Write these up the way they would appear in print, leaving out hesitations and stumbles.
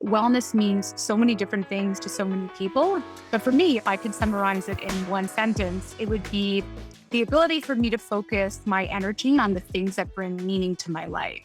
Wellness means so many different things to so many people. But for me, if I could summarize it in one sentence, it would be the ability for me to focus my energy on the things that bring meaning to my life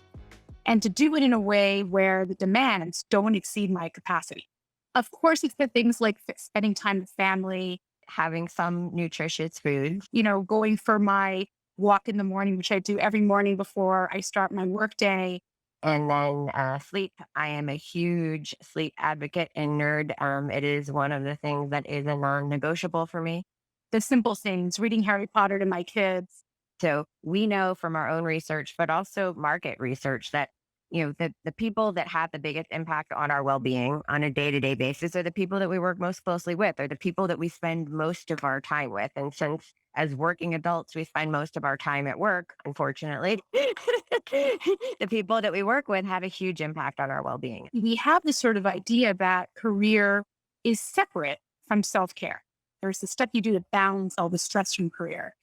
and to do it in a way where the demands don't exceed my capacity. Of course, it's the things like spending time with family, Having some nutritious food. going for my walk in the morning, which I do every morning before I start my workday. And then sleep. I am a huge sleep advocate and nerd. It is one of the things that is a non negotiable for me. The simple things, reading Harry Potter to my kids. So we know from our own research, but also market research that, the people that have the biggest impact on our well-being on a day-to-day basis are the people that we work most closely with, or the people that we spend most of our time with. And since as working adults, we spend most of our time at work, unfortunately, the people that we work with have a huge impact on our well-being. We have this sort of idea that career is separate from self care. There's the stuff you do to balance all the stress from career.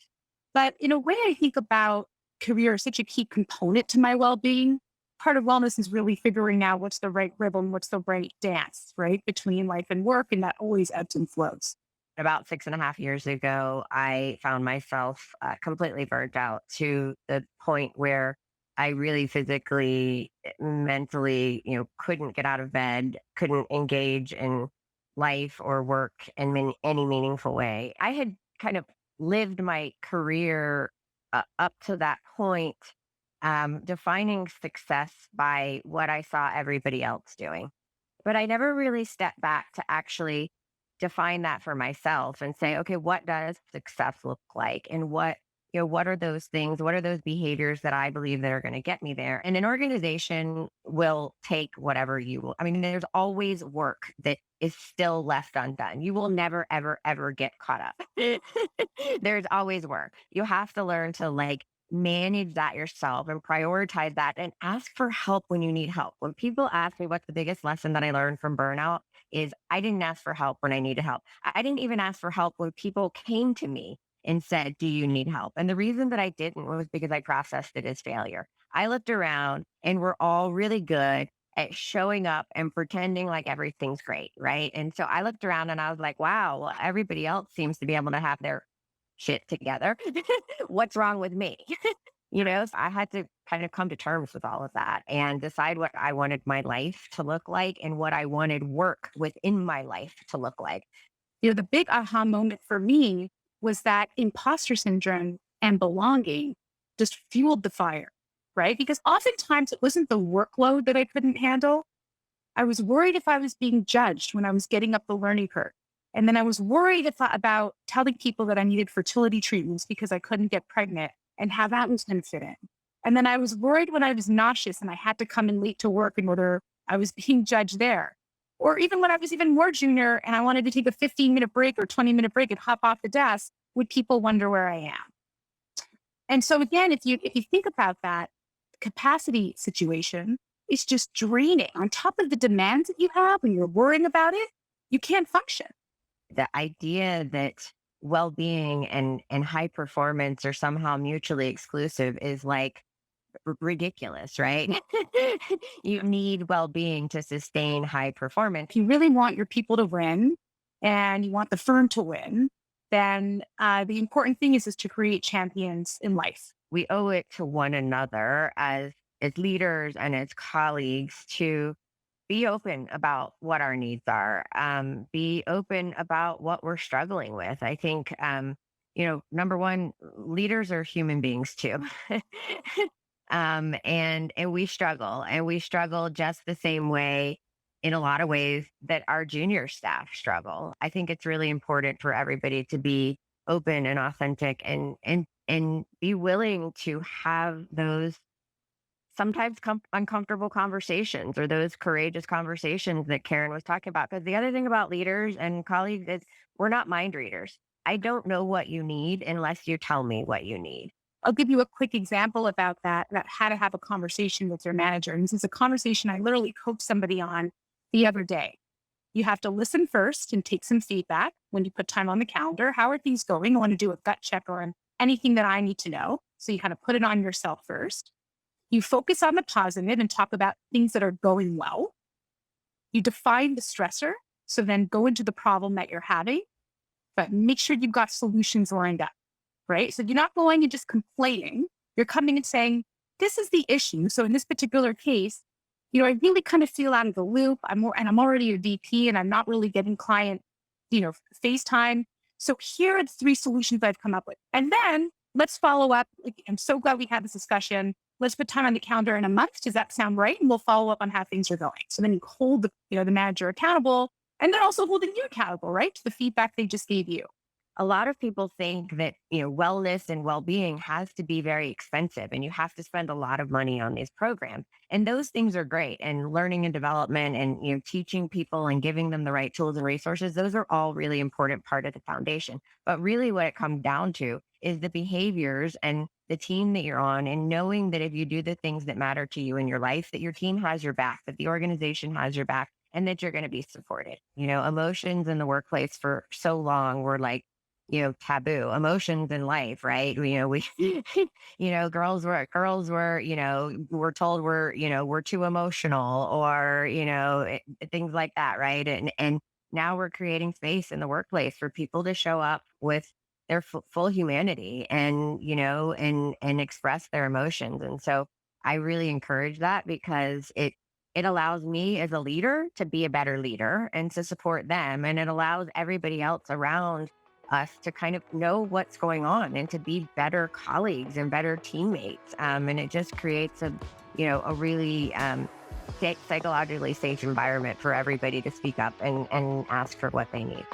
But in a way, I think about career as such a key component to my well being. Part of wellness is really figuring out what's the right rhythm, what's the right dance, right, between life and work. And that always ebbs and flows. About 6.5 years ago, I found myself completely burnt out to the point where I really physically, mentally, couldn't get out of bed, couldn't engage in life or work in any meaningful way. I had kind of lived my career up to that point, defining success by what I saw everybody else doing. But I never really stepped back to actually define that for myself and say, okay, what does success look like? And what are those things? What are those behaviors that I believe that are going to get me there? And an organization will take whatever you will. I mean, there's always work that is still left undone. You will never, ever, ever get caught up. There's always work. You have to learn to manage that yourself and prioritize that and ask for help when you need help. When people ask me what's the biggest lesson that I learned from burnout is I didn't ask for help when I needed help. I didn't even ask for help when people came to me and said, "Do you need help?" And the reason that I didn't was because I processed it as failure. I looked around and we're all really good at showing up and pretending like everything's great, right? And so I looked around and I was like, wow, well, everybody else seems to be able to have their shit together. What's wrong with me? So I had to kind of come to terms with all of that and decide what I wanted my life to look like and what I wanted work within my life to look like. The big aha moment for me was that imposter syndrome and belonging just fueled the fire, right? Because oftentimes it wasn't the workload that I couldn't handle. I was worried if I was being judged when I was getting up the learning curve. And then I was worried about telling people that I needed fertility treatments because I couldn't get pregnant and how that was going to fit in. And then I was worried when I was nauseous and I had to come in late to work in order I was being judged there. Or even when I was even more junior and I wanted to take a 15-minute break or 20-minute break and hop off the desk, would people wonder where I am? And so again, if you think about that capacity situation, it's just draining. On top of the demands that you have when you're worrying about it, you can't function. The idea that well-being and high performance are somehow mutually exclusive is ridiculous, right? You need well-being to sustain high performance. If you really want your people to win and you want the firm to win, then the important thing is to create champions in life. We owe it to one another as leaders and as colleagues to be open about what our needs are, be open about what we're struggling with. I think, number one, leaders are human beings too. And we struggle just the same way in a lot of ways that our junior staff struggle. I think it's really important for everybody to be open and authentic and be willing to have those sometimes uncomfortable conversations or those courageous conversations that Keren was talking about. Because the other thing about leaders and colleagues is we're not mind readers. I don't know what you need unless you tell me what you need. I'll give you a quick example about how to have a conversation with your manager. And this is a conversation I literally coached somebody on the other day. You have to listen first and take some feedback when you put time on the calendar. How are things going? I want to do a gut check on anything that I need to know. So you kind of put it on yourself first. You focus on the positive and talk about things that are going well. You define the stressor. So then go into the problem that you're having, but make sure you've got solutions lined up, right? So you're not going and just complaining. You're coming and saying, this is the issue. So in this particular case, I really kind of feel out of the loop. I'm already a VP and I'm not really getting client, FaceTime. So here are the three solutions I've come up with. And then let's follow up. Like, I'm so glad we had this discussion. Let's put time on the calendar in a month. Does that sound right? And we'll follow up on how things are going. So then you hold the manager accountable, and then also holding you accountable, right? To the feedback they just gave you. A lot of people think that, wellness and well-being has to be very expensive and you have to spend a lot of money on these programs. And those things are great. And learning and development and, teaching people and giving them the right tools and resources, those are all really important part of the foundation. But really what it comes down to is the behaviors and the team that you're on, and knowing that if you do the things that matter to you in your life, that your team has your back, that the organization has your back, and that you're going to be supported. Emotions in the workplace for so long were like, taboo. Emotions in life, right? We girls were, we're told we're too emotional, or things like that, right? And now we're creating space in the workplace for people to show up with their full humanity, and and express their emotions. And so I really encourage that, because it allows me as a leader to be a better leader and to support them, and it allows everybody else around us to kind of know what's going on and to be better colleagues and better teammates. And it just creates a really psychologically safe environment for everybody to speak up and ask for what they need.